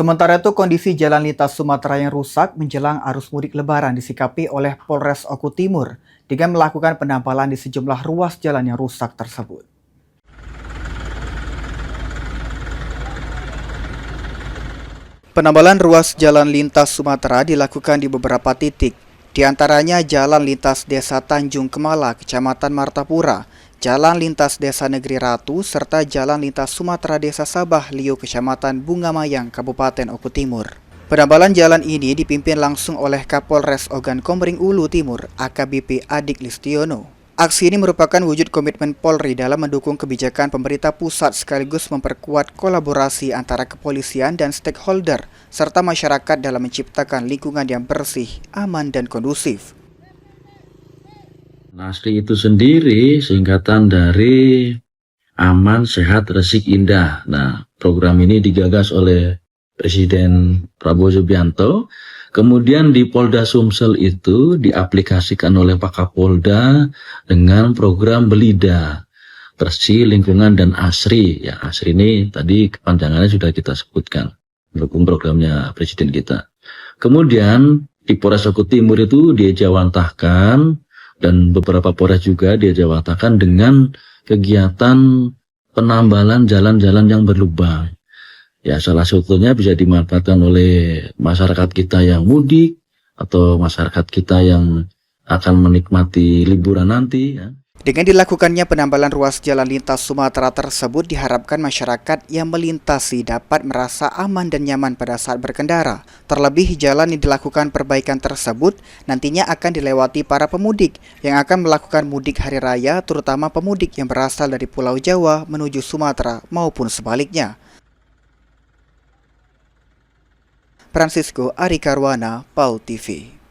Sementara itu, kondisi jalan lintas Sumatera yang rusak menjelang arus mudik Lebaran disikapi oleh Polres Oku Timur dengan melakukan penambalan di sejumlah ruas jalan yang rusak tersebut. Penambalan ruas jalan lintas Sumatera dilakukan di beberapa titik, di antaranya Jalan Lintas Desa Tanjung Kemala, Kecamatan Martapura, Jalan Lintas Desa Negeri Ratu, serta Jalan Lintas Sumatera Desa Sabah Liu, Kecamatan Bungamayang, Kabupaten Oku Timur. Penambalan jalan ini dipimpin langsung oleh Kapolres Ogan Komering Ulu Timur, AKBP Adik Listiono. Aksi ini merupakan wujud komitmen Polri dalam mendukung kebijakan pemerintah pusat sekaligus memperkuat kolaborasi antara kepolisian dan stakeholder, serta masyarakat dalam menciptakan lingkungan yang bersih, aman, dan kondusif. ASRI itu sendiri singkatan dari Aman, Sehat, Resik, Indah. Nah, program ini digagas oleh Presiden Prabowo Subianto. Kemudian di Polda Sumsel itu diaplikasikan oleh Pak Kapolda dengan program Belida, Bersih, Lingkungan, dan ASRI. Ya, ASRI ini tadi kepanjangannya sudah kita sebutkan, mendukung programnya Presiden kita. Kemudian di Polres Oku Timur itu diejawantahkan, dan beberapa Polres juga diejawantahkan dengan kegiatan penambalan jalan-jalan yang berlubang. Ya, salah satunya bisa dimanfaatkan oleh masyarakat kita yang mudik atau masyarakat kita yang akan menikmati liburan nanti. Ya. Dengan dilakukannya penambalan ruas jalan lintas Sumatera tersebut, diharapkan masyarakat yang melintasi dapat merasa aman dan nyaman pada saat berkendara. Terlebih, jalan yang dilakukan perbaikan tersebut nantinya akan dilewati para pemudik yang akan melakukan mudik hari raya, terutama pemudik yang berasal dari Pulau Jawa menuju Sumatera maupun sebaliknya. Francisco Arikarwana, PAU TV.